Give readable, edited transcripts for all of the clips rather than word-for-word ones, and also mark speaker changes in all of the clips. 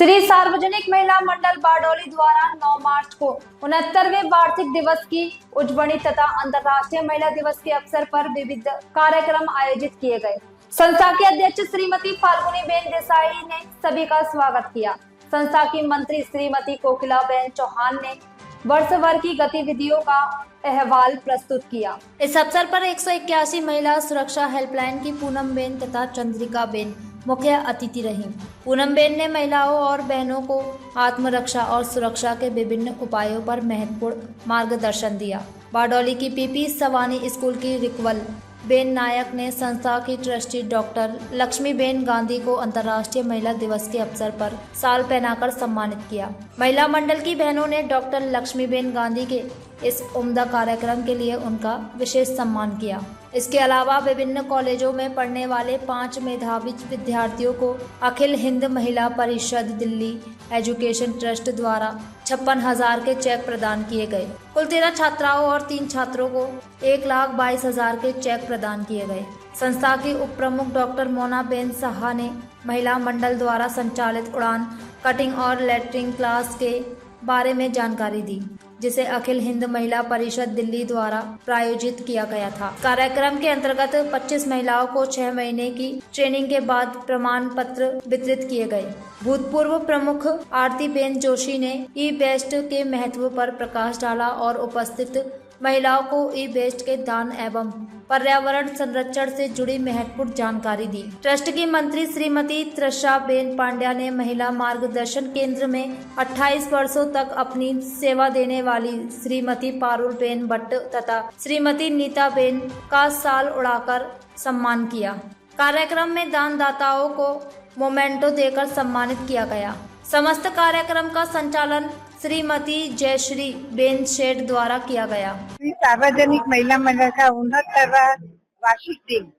Speaker 1: श्री सार्वजनिक महिला मंडल बारडोली द्वारा 9 मार्च को 69वें वार्षिक दिवस की उज्जवणी तथा अंतर्राष्ट्रीय महिला दिवस के अवसर पर विविध कार्यक्रम आयोजित किए गए। संस्था की अध्यक्ष श्रीमती फाल्गुनी बेन देसाई ने सभी का स्वागत किया। संस्था की मंत्री श्रीमती कोकिला बेन चौहान ने वर्ष भर की गतिविधियों का अहवाल प्रस्तुत किया। इस अवसर पर 181 महिला सुरक्षा हेल्पलाइन की पूनम बेन तथा चंद्रिका बेन मुख्य अतिथि रही। पूनम बेन ने महिलाओं और बहनों को आत्मरक्षा और सुरक्षा के विभिन्न उपायों पर महत्वपूर्ण मार्गदर्शन दिया। बारडोली की पीपी सवानी स्कूल की रिकवल बेन नायक ने संस्था की trustee doctor Lakshmi Ben Gandhi को अंतर्राष्ट्रीय महिला दिवस के अवसर पर शाल पहनाकर सम्मानित किया। महिला मंडल की बहनों ने डॉक्टर लक्ष्मी बेन गांधी के इस उम्दा कार्यक्रम के लिए उनका विशेष सम्मान किया। इसके अलावा विभिन्न कॉलेजों में पढ़ने वाले 5 मेधावी विद्यार्थियों को अखिल हिंद महिला परिषद दिल्ली एजुकेशन ट्रस्ट द्वारा 56,000 के चेक प्रदान किए गए। कुल 13 छात्राओं और 3 छात्रों को 1,22,000 के चेक प्रदान किए गए। संस्था की उप प्रमुख डॉक्टर मोना बेन साहा ने महिला मंडल द्वारा संचालित उड़ान कटिंग और लेटरिंग क्लास के बारे में जानकारी दी, जिसे अखिल हिंद महिला परिषद दिल्ली द्वारा प्रायोजित किया गया था। कार्यक्रम के अंतर्गत 25 महिलाओं को 6 महीने की ट्रेनिंग के बाद प्रमाण पत्र वितरित किए गए। भूतपूर्व प्रमुख आरती बेन जोशी ने ई वेस्ट के महत्व पर प्रकाश डाला और उपस्थित महिलाओं को ई वेस्ट के दान एवं पर्यावरण संरक्षण से जुड़ी महत्वपूर्ण जानकारी दी। ट्रस्ट की मंत्री श्रीमती त्रिशा बेन पांड्या ने महिला मार्गदर्शन केंद्र में 28 वर्षों तक अपनी सेवा देने वाली श्रीमती पारुल बेन भट्ट तथा श्रीमती नीता बेन का शाल उड़ाकर सम्मान किया। कार्यक्रम में दानदाताओं को मोमेंटो देकर सम्मानित किया गया। समस्त कार्यक्रम का संचालन श्रीमती जयश्री बेन शेठ द्वारा किया गया।
Speaker 2: सार्वजनिक महिला मंडल का 69वां वार्षिक दिन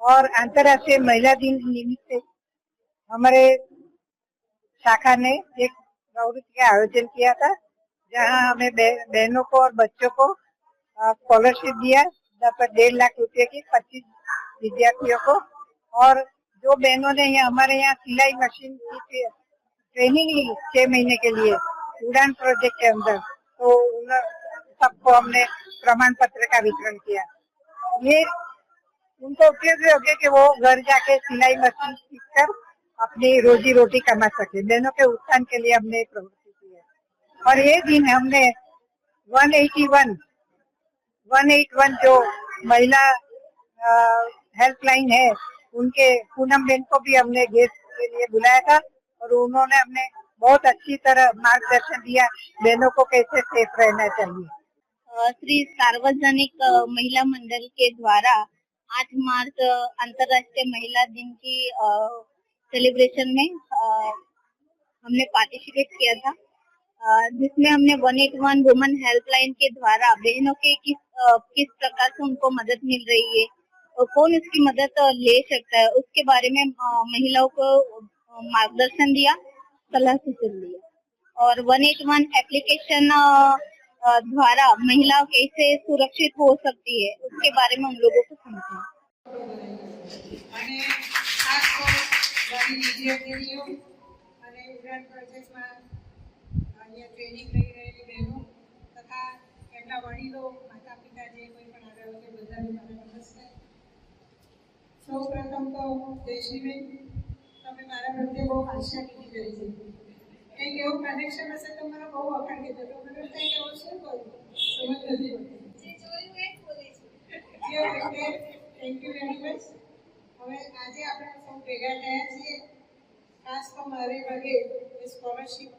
Speaker 2: और अंतर्राष्ट्रीय महिला दिन निमित्त हमारे शाखा ने एक प्रवृत्ति का आयोजन किया था, जहां हमें बहनों को और बच्चों को स्कॉलरशिप दिया 1.5 लाख रुपए की 25 विद्यार्थियों को। और जो बहनों ने हमारे यहाँ सिलाई मशीन की ट्रेनिंग ली 6 महीने के लिए उड़ान प्रोजेक्ट के अंदर, तो सबको हमने प्रमाण पत्र का वितरण किया। ये उनको उपयोगी हो गया कि वो घर जाके सिलाई मशीन सीखकर अपनी रोजी रोटी कमा सके। बहनों के उत्थान के लिए हमने प्रवृत्ति की है। और ये दिन हमने 181 जो महिला हेल्पलाइन है, उनके पूनम बेन को भी हमने गेस्ट के लिए बुलाया था और उन्होंने हमने बहुत अच्छी तरह मार्गदर्शन दिया बहनों को कैसे सेफ रहना चाहिए।
Speaker 3: श्री सार्वजनिक महिला मंडल के द्वारा 8 मार्च अंतर्राष्ट्रीय महिला दिन की सेलिब्रेशन में हमने पार्टिसिपेट किया था, जिसमें हमने 181 वुमेन हेल्पलाइन के द्वारा बहनों के किस प्रकार से उनको मदद मिल रही है और कौन इसकी मदद ले सकता है, उसके बारे में महिलाओं को मार्गदर्शन दिया, सलाह सूचन दिया। और 181 एप्लीकेशन द्वारा महिलाओं कैसे सुरक्षित हो सकती है, उसके बारे में हम लोगों को समझाया।
Speaker 4: સૌપ્રથમ તો જયશ્રીબેન, તમે મારા પ્રત્યે બહુ આશા કીધી કરી છે. કંઈક એવું કનેક્શન હશે તો મને બહુ વખાણ કીધો તો મને કંઈક એવું શું કરું સમજ નથી પડતી. Thank you very much. હવે આજે આપણે સૌ ભેગા થયા છીએ, ખાસ તો મારે ભાગે સ્કોલરશીપ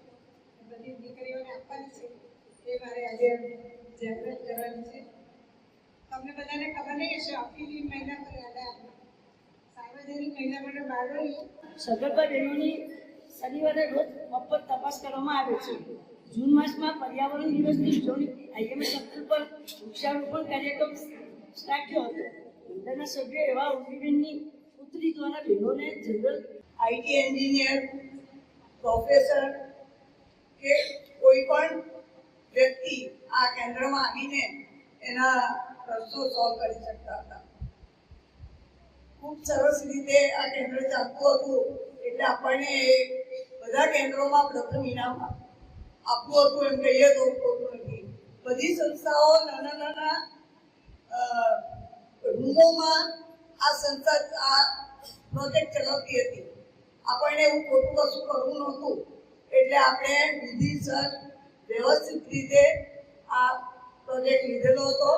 Speaker 4: બધી દીકરીઓને આપવાની છે, એ મારે આજે જાગૃત કરવાની છે. તમને બધાને ખબર નહીં હશે, અખિલ મહિલા પર યાદ આવે સાર્વજનિક મહિલા મંડળ બારડોલી
Speaker 5: સગર્ભા બહેનોની શનિવારે રોજ મફત તપાસ કરવામાં આવે છે. જૂન માસમાં પર્યાવરણ દિવસની ઉજવણી આઈએમએ સર્કલ પર વૃક્ષારોપણ કાર્યક્રમ સ્ટાર્ટ થયો હતો. મંડળના સભ્યો એવા ઉર્મિબેનની પુત્રી દ્વારા બહેનોને જનરલ
Speaker 4: આઈટી એન્જિનિયર, પ્રોફેસર કે કોઈ પણ વ્યક્તિ આ કેન્દ્રમાં આવીને એના પ્રશ્નો સોલ્વ કરી શકતા હતા. ખૂબ સરસ રીતે આ કેન્દ્ર ચાલતું હતું, એટલે આપણને બધા કેન્દ્રોમાં પ્રથમ ઇનામ આપવું હતું એમ કહીએ તો ખોટું નથી. બધી સંસ્થાઓ નાના નાના રૂમોમાં આ સંસ્થા આ પ્રોજેક્ટ ચલાવતી હતી. આપણને એવું ખોટું કશું કરવું નહોતું, એટલે આપણે વિધિસર વ્યવસ્થિત રીતે આ પ્રોજેક્ટ લીધેલો હતો.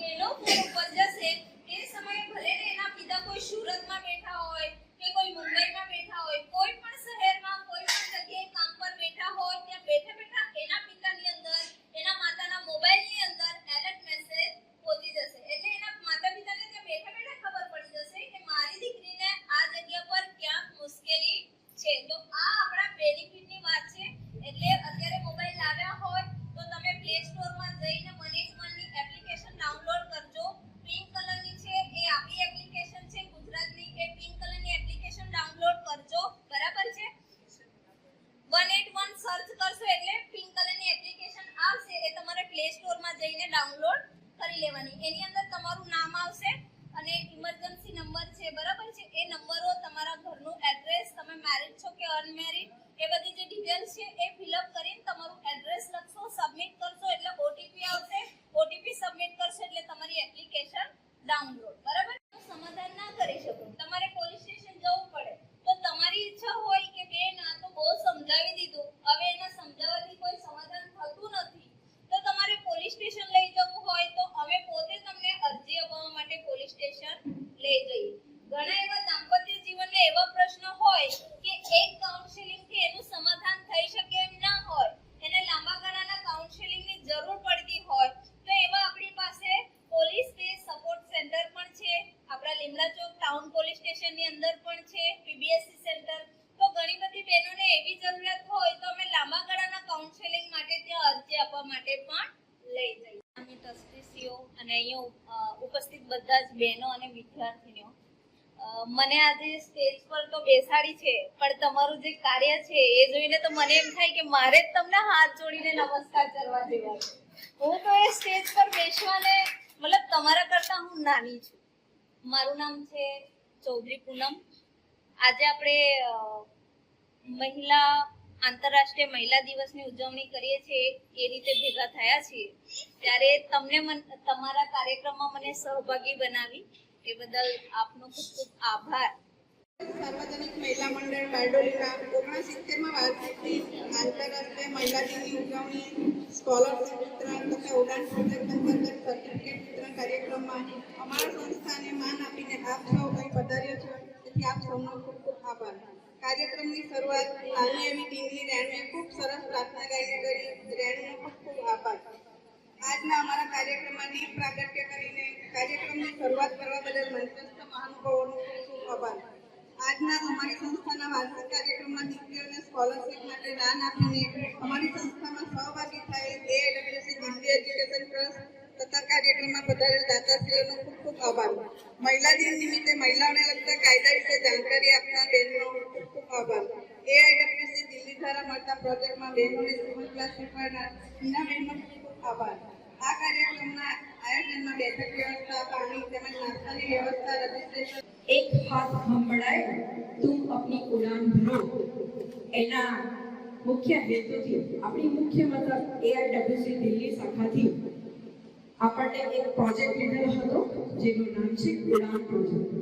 Speaker 6: એનો ફોન ઉપર જશે એ સમયે ભલે ને એના પિતા કોઈ સુરતમાં બેઠા હોય કે કોઈ મુંબઈમાં બેઠા હોય, કોઈ પણ શહેરમાં કોઈ પણ જગ્યાએ કામ પર બેઠા હોય, ત્યાં બેઠા બેઠા એના પિતાની અંદર એના માતાના મોબાઈલની અંદર એલર્ટ મેસેજ પહોંચી જશે. એટલે એના માતા પિતાને ત્યાં બેઠા બેઠા ખબર પડી જશે કે મારી દીકરીને આ જગ્યા પર ક્યાંક મુશ્કેલી છે. તો આ આપણા બેનિફિટની વાત છે. એટલે અત્યારે મોબાઈલ લાવ્યા હોય તો તમે પ્લે સ્ટોરમાં જઈને મેનેજમેન્ટની એપ્લિકેશન ડાઉનલોડ કરજો. પિંક કલરની છે એ આપણી એપ્લિકેશન છે ગુજરાતની, એ પિંક કલરની એપ્લિકેશન ડાઉનલોડ કરજો. બરાબર છે? 181 સર્ચ કરશો એટલે પિંક કલરની એપ્લિકેશન આવશે, એ તમારે પ્લે સ્ટોરમાં જઈને ડાઉનલોડ કરી લેવાની. એની અંદર તમારું નામ આવશે અને ઇમરજન્સી નંબર છે. બરાબર છે? એ નંબરો, તમારા ઘરનું એડ્રેસ, તમે મેરિડ છો કે અનમેરિડ, એ બધી જે ડિટેલ્સ છે એ ફિલઅપ કરીને તમારું એડ્રેસ લખશો, સબમિટ કરશો એટલે ઓટીપી આવશે. ઓટીપી સબમિટ કરશો એટલે તમારી એપ્લિકેશન ડાઉનલોડ. બરાબર? સમાધાન ના કરી શકો, તમારે પોલીસ સ્ટેશન જવું પડે, તો તમારી ઈચ્છા હોય કે બેન આ તો બહુ સમજાવી દીધું, હવે એના સમજાવવાથી કોઈ સમાધાન થતું નથી, તો તમારે પોલીસ સ્ટેશન લઈ જવું હોય તો અમે પોતે તમને અરજી આપવા માટે પોલીસ સ્ટેશન લઈ જઈએ. ઘણા એવા દાંપત્ય જીવનના એવા પ્રશ્નો હોય કે એક કાઉન્સેલિંગથી એનું સમાધાન થઈ શકે એમ ના હોય, એને લાંબા ગાળાના કાઉન્સેલિંગની જરૂર પડતી હોય, તો એવા આપણી પાસે પોલીસ બેઝ સપોર્ટ સેન્ટર પણ છે. આપણા લીમડા ચોક ટાઉન પોલીસ સ્ટેશનની અંદર પણ છે પીબીએસસી સેન્ટર. તો ઘણી બધી બહેનોને એવી જરૂરિયાત હોય તો અમે લાંબા ગાળાના કાઉન્સેલિંગ માટે ત્યાં અરજી આપવા માટે પણ લઈ જઈએ. અમે ટ્રસ્ટીસીઓ અને અહીંયા ઉપસ્થિત બધા જ બહેનો અને વિદ્યાર્થીનીઓ, મને આજે સ્ટેજ પર તો બેસાડી છે, પણ તમારું જે કાર્ય છે એ જોઈને તો મને એમ થાય કે મારે જ તમને હાથ જોડીને નમસ્કાર કરવા જેવા છે. હું તો એ સ્ટેજ પર બેસવાને મતલબ તમારા કરતા હું નાની છું. મારું નામ છે ચૌધરી પૂનમ. આજે આપણે આંતરરાષ્ટ્રીય મહિલા દિવસની ઉજવણી કરીએ છીએ એ રીતે ભેગા થયા છીએ, ત્યારે તમને તમારા કાર્યક્રમમાં મને સહભાગી બનાવી એ બદલ આપનો ખૂબ ખૂબ આભાર.
Speaker 7: સાર્વજનિક મહિલા મંડળ બારડોલીના 69માં વાર્ષિક આંતરરાષ્ટ્રીય મહિલા દિનની ઉજવણી, સ્કોલરશીપ વિતરણ તથા ઉડાન પ્રોજેક્ટ અંતર્ગત સર્ટિફિકેટ વિતરણ કાર્યક્રમમાં અમારા સંસ્થાને માન આપીને આપ સૌ અહીં પધાર્યા છો, તેથી આપ સૌનો ખૂબ ખૂબ આભાર. કાર્યક્રમની શરૂઆત નાની એવી ટીમની રેણુએ ખૂબ સરસ પ્રાર્થના ગાઈને કરી. રેણુનો ખૂબ ખૂબ આભાર. આજના અમારા કાર્યક્રમમાં દીપ પ્રાગટ્ય કરીને કાર્યક્રમની શરૂઆત કરવા બદલ મંચસ્થ મહાનુભાવોનો ખૂબ ખૂબ આભાર. આજના અમારી સંસ્થાના વાર્ષિક કાર્યક્રમમાં દીકરીઓને સ્કોલરશીપ માટે દાન આપીને અમારી સંસ્થામાં સહભાગી થયેલ એઆઈડબ્લ્યુસી દિલ્હી એજ્યુકેશન ટ્રસ્ટ તથા કાર્યક્રમમાં પધારેલ દાતાશ્રીઓનો ખૂબ ખૂબ આભાર. મહિલા દિન નિમિત્તે મહિલાઓને લગતા કાયદા વિશે જાણકારી આપનાર બહેનોનો ખૂબ ખૂબ આભાર. એઆઈડબ્લ્યુસી દિલ્હી દ્વારા મળતા પ્રોજેક્ટમાં બહેનોને સિવિલ ક્લાસ શીખવાડનાર હિના બહેનનો ખૂબ ખૂબ આભાર. આ કાર્યક્રમના આયોજનમાં બેઠક વ્યવસ્થા, પાણી તેમજ નાસ્તાની વ્યવસ્થા, રજીસ્ટ્રેશન
Speaker 8: एक हाथ हम बढ़ाए तुम अपनी उड़ान भरो एना मुख्य हेतुथी अपनी मुख्य मतलब एआईडब्ल्यूसी दिल्ली शाखाथी आपणे एक प्रोजेक्ट લીધેલો હતો જેનું નામ છે ઉડાન પ્રોજેક્ટ.